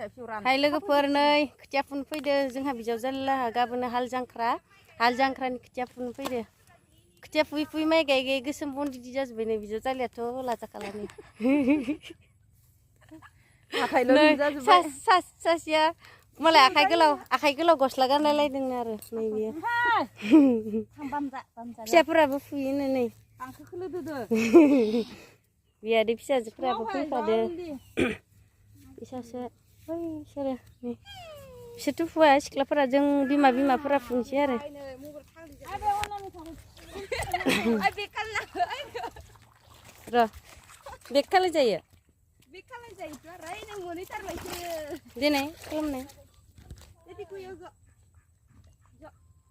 हाय लोगोफोर नै खोथिया फुनो फैदो जोंहा बिजावजालिलाहा गाबोन हाल जांख्रानि खोथिया फुनो फैदो खोथिया फुयै फुयै माइ गायै गायै गोसोम बन्दिदि जाजोब्बाय नै बिजावजालियाथ' लाजाखालानो सासेया मालाय आखाइ गोलाव गस्ला गानलायलायदों आरो नै बियो फिसाफोराबो फुयोनो नै बियादै फिसाजोफोराबो फैफादो बिसासो बैसोरो नै बिसोरथ' फुवा सिख्लाफोरा जों बिमाफोरा फुनोसै आरो र' बेग खालाय जायो दिनै खालामनाय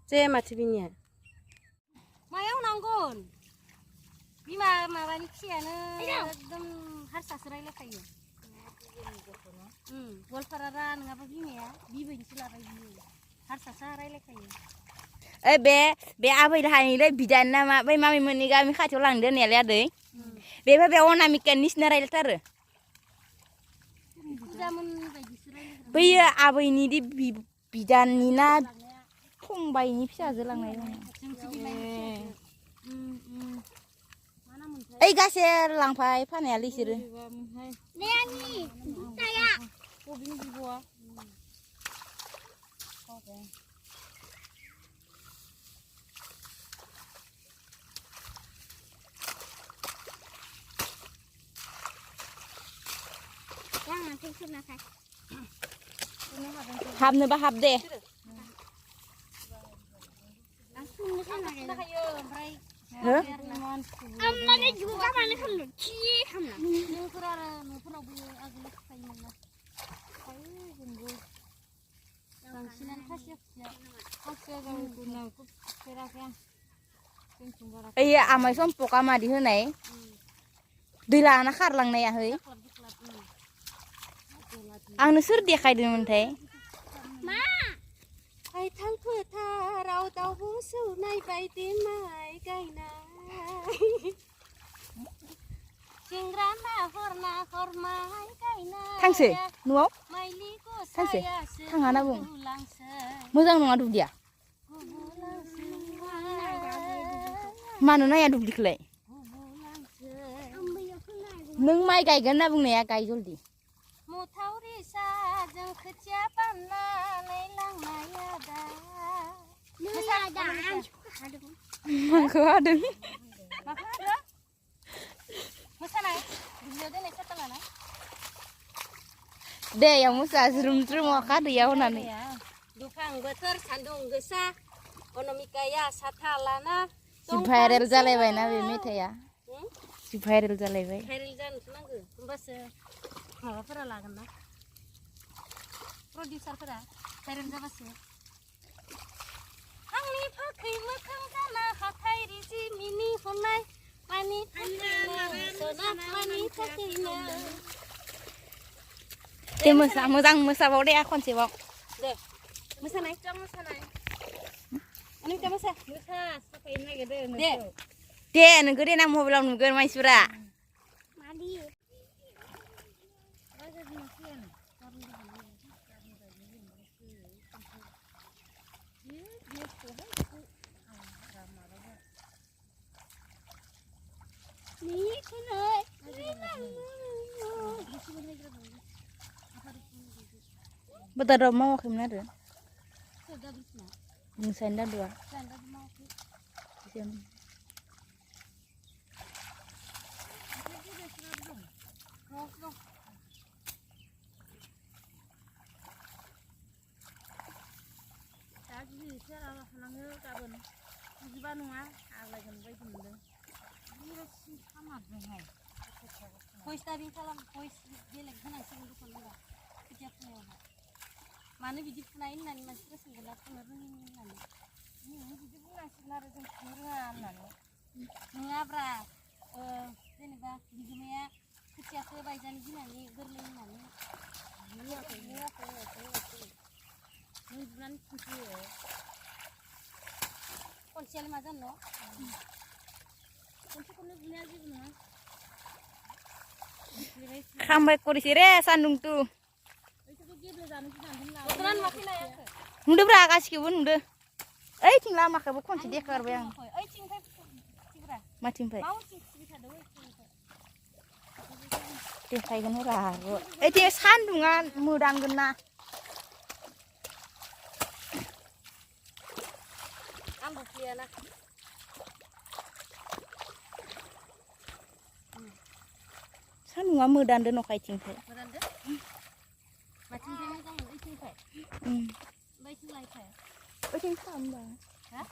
जाया माथो बिनिया मायाव नांगोन बिमा माबानि फिसायानो एकदम हारसासो रायलायखायो गवालपारा नङाबा बिमाया बिबैनिसो लाबाय बियो हारसासो रायलायखायो ओइ बे आबै हानिलै बिदानि नामा बै मामिमोननि गामि खाथियाव लांदो होननायालाय आदै बे अनामिकानि निसिना रायलायथारो बैयो आबैनि बिदानि ना फंबायनि फिसाजो लांनाय ओइ गासै लांफाय फानायालै इसोरो हाबनोबा हाब दे ओइ आमाय सम्पका मादि होनाय दै लाना खारलांनाया है आंनो सोर देखायदोंमोनथाय थां फोथाराव दाउब' सौनाय बायदि माइ गायनाय सेंग्रा नाहर माइ गायनाय थांसै न'आव माइलि थांसै गसायासो थाङा होनना बुं मोजां नङा दुब्लिया मानो नाया दुब्लिखौलाय नों माइ गायगोन होनना बुंनाया गाय जलदि मुथावरि साजों खोथिया बाननानै लांनाया माखौ हादों मोसानाय दुब्लियाव दोननाय साथा लाना दे याव मोसा ज्रुम ज्रुम अखा दैयाव होनानै दुफां बोथोर सान्दुं गोसा अनामिकाया साथा लाना जि भाइरेल जालायबायना बे मेथाइया जि भाइरेल जालायबाय भाइरेल जानोसो नांगौ होमबासो माबाफोरा लागोन ना प्रडिउसारफोरा भाइरेल जाबासो आंनि फाखै मोखां जाना हाथाय रिजि मिनि हरनाय मानि थाखैनो दे मोजां मोसाबाव दे खनसेबाव दे मोसानाय अनिता मोसा साफायनो नागिरदों दे नोंखौ देनां मबाइलाव नुगोन मानसिफोरा Betul mau kemana tuh? Senda dua. मानो बिदि फुनाय होननानै मानसिफोरा सोंगोन फुनो रोङि होननानै बिदि बुंनांसिगोन आरो जों फुनो रोङा होननानै नङाब्रा जेनेबा बिगोमाया खोथियाखौ बायजानो गिनानै गोरलै होननानै नों बुनानै फुनफैयो खनसेयालाय मा जानो खनसे बुनाया जेबो नङा खामबाय करिसे रे सान्दुं तु Aturan makin aja. नुदो ब्रा गासिखौबो नुदो ओइथिं लामाखौबो खनसे देखारबाय आं Oi cingkai cibra. माथिंफाय Mau cing bisa dong cingkai. देखायगोन र' ओइथिं सान्दुङा मोदांगोन ना Ambo kiana. सान्दुङा मोदानदो नखायथिंफाय Beranda. Macam ni kan oi cingkai. Baik cingkai kai. ओइथिं खालामबा Hah?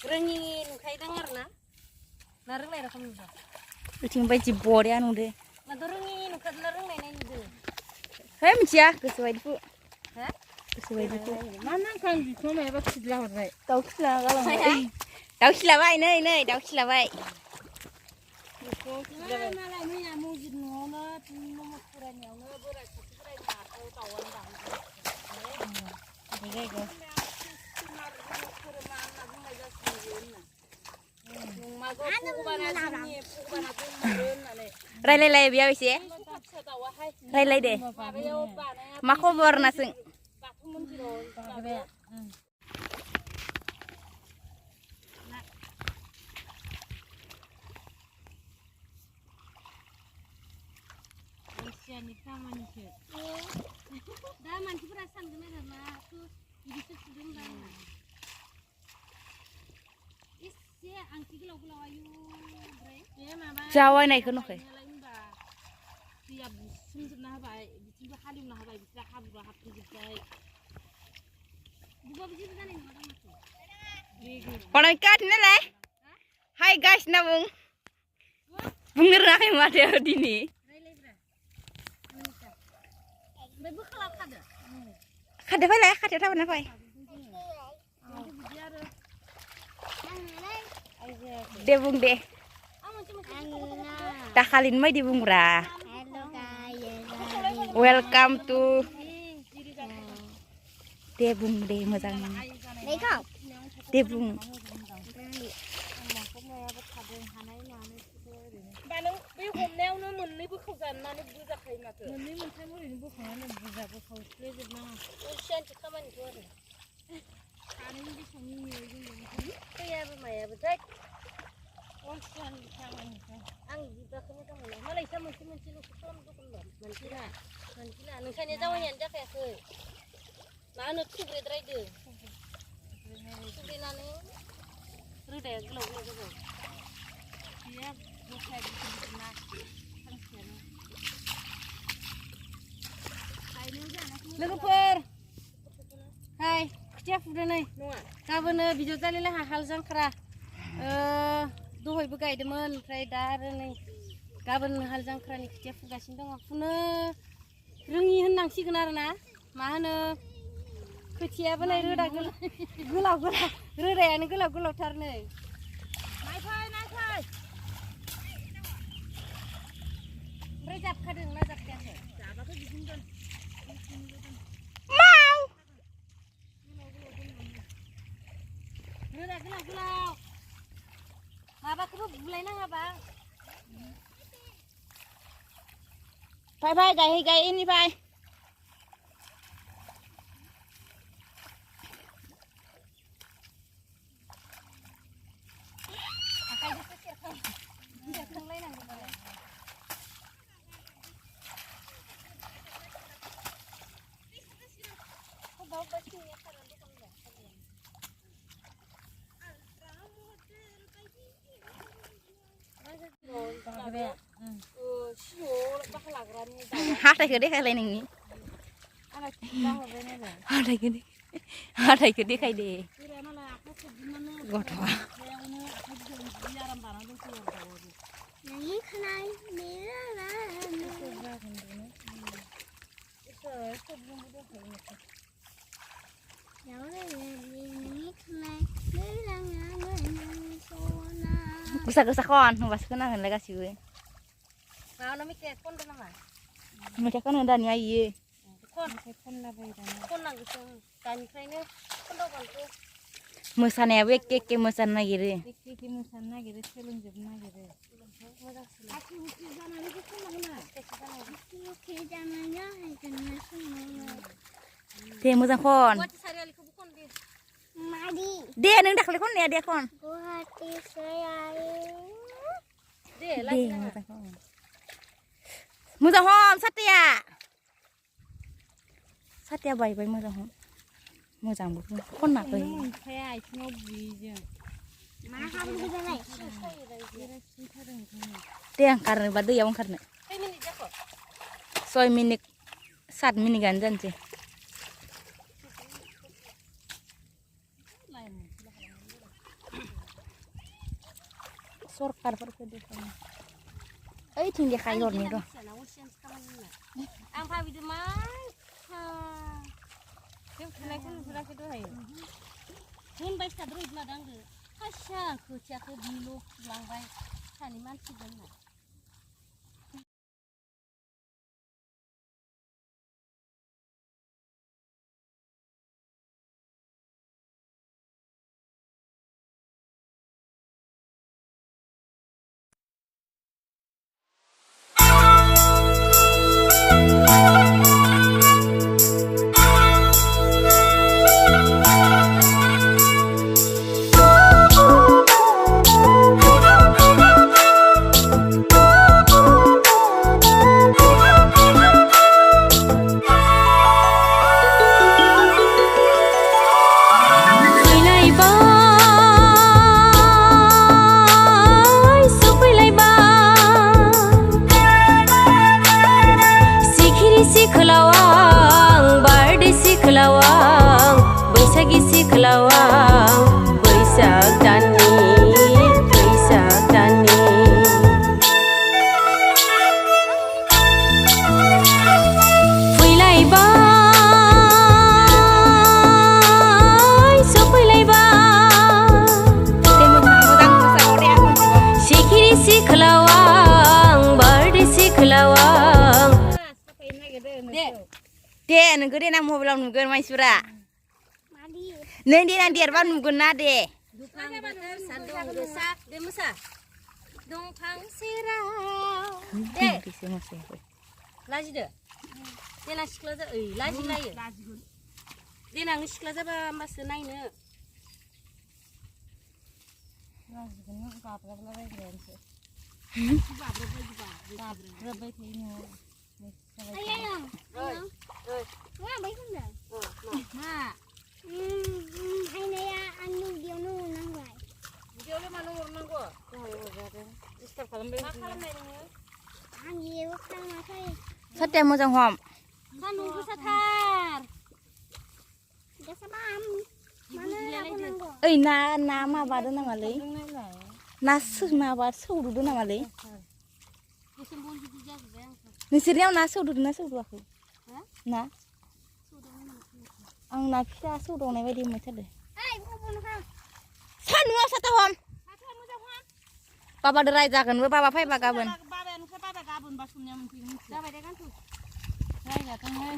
Rengin kai dengar na? Nareng lai rakam juga. ओइथिं बायदि बरिया नुदो Nah rengin kad nareng lai nai juga. है मिथिया गोसोबायदिखौ Hah? गोसोबायदिखौ Mana kan bisa mebak sebelah orang. दाउ खिला गालांबाय दाउ खिलाबाय नै दाउ खिलाबाय Malah ini ya mau jadi nono, nono kurangnya, nono berat, kurang atau kawan bang. Oke, go. रायलायलाय बेयाव एसे रायलाय दे मा खबर नासों दा मानसिफोरा सानगोन आरो मा बिदिसो फुदों दा एसे आंथि गोलाव गोलाव आयु ओमफ्राय बे माबा जावायनायखौ नुखै दैया बुसोमजोबना होबाय बिथिंबो हालेवना होबाय बिस्रा हाब्रुआ हाबफैजोब्बाय बुबाबो जेबो जानाय नङा दा माथो हनाय काटिनालाय हाय गासिना बुंनो रोङाखै माथो दिनै ओमफ्राय बोखाला खादो खादो फैलाय खाथियाव थाबोना फै दे बुं दे दाखालिनि बायदि बुंब्रा वेलकाम टु दे बुं दे मोजां दे बुं नों बे हमनायावनो मोननै बोखावजानानै बुजाखायो माथो मोननै मोनथाम ओरैनो बोखावनानै बुजा बोखावस्लेजोबनाङा अलसियानसो खामानिखौ आरो सानैनि बेसेबां मिनिबाय फैयाबो मायाबो जाय अलसियानि खामानिखौ आं बिबारखौ मोजां मोनो मालाय इसा मोनसे मोनसेल'सो खालामदोंमोन मानसिना नोंसानिया जावैनायानो जाखायाखै मा होनो थुब्रेद्रायदो थुब्रेनानै रोदाया गोलाव गोलाव जाबाय बियो लोगोफोर हाय खोथिया फुदो नै गाबोनो बिजौ जालिलाहा हाल जांख्रा दहायबो गायदोंमोन ओमफ्राय दा आरो नै गाबोन हाल जांख्रानि खोथिया फुगासिनो दङ फुनो रोङि होननांसिगोन आरो ना मा होनो खोथियाबो नै रोदा गोलाव गोलाव रोदायानो गोलाव गोलावथार नै नायफै ओमफ्राय जाबखादों ना जाबखायाखै जाबाखै बिदिनो दोन रोदा गोलाव गोलाव माबाखौबो बुलायनाङाबा फै फै गायहै इनिफ्राय आखाइजोंसो सेरखांलायनांगौ नालाय हाथायखौ देखायलाय नोंनि हाथायखौ देखाय दे गथ'आ गोसा गोसा खन होनबासो खोनागोनलाय गासिबो मानो मिथिया खनदो नामा मेथाइ खनो दानिया इयो खनलाबायो दानिया खननांगौसो दानिफ्रायनो खनदावबानोथ' मोसानायाबो एखे एखे मोसानो नागिरो एखे मोसानो नागिरो सोलोंजोबनो नागिरो दे मोजां खन गुवाहाटि सारियालिखौबो खन दे दे नों दाखालि खननाया दे खन दे दे लाजि नाङा मोजां खन मोजां हम साथिया बायबाय मोजां हम मोजांबो खनाखै मोनखाया आथिङाव बुयैजों दे ओंखारनोबा दैयाव ओंखारनो खै मिनिट जाखो 6 मिनिट 7 मिनिटआनो जानोसै सरकारफोरखौ देखायनो ओइथिं देखाय हरनि र' आं भाबिदों मा जों फुनायखौ नुफेराखै दहाय होनबाय थादों लादों आंबो खासिया खोथियाखौ बिल' फुलांबाय सानै मानसिजों बैसागि सिख्लावां बैसाग दाननि फैलायबाय सफैलायबाय सिखिरि सिख्लावां बारदै सिख्लावां दे नोंखौ देनां मबाइलाव नुगोन मानसिफोरा नों देनां देरबा नुगोन ना दे सान्दुं गोसा दे मोसा दंफां सेराव दे लाजिदो देनां सिख्ला जा ओइ लाजि लायो देनां सिख्ला जाबा होमबासो नायनो गाब्राबाय थायो न'आव भिडिअ'आवलाय मानो हरनांगौ डिस्टार्ब खालामबाय मा खालामनाय नोङो साथिया मोजां हम सान्दुं गोसाथार ओइ ना माबादो नामालै ना माबा सौदुदो नामालै नोंसोरनियाव ना सौदुदो ना सौदुआखै ना आं ना फिसा सौदावनाय बायदि मोनथारदो सान्दुंआव साथा हम बाबादो रायजागोनबो बाबा फैबा गाबोन बाबायानो गाबोन बा समनिया मोनफैगोन जाबाय दे गानथ' रायजाथोंहाय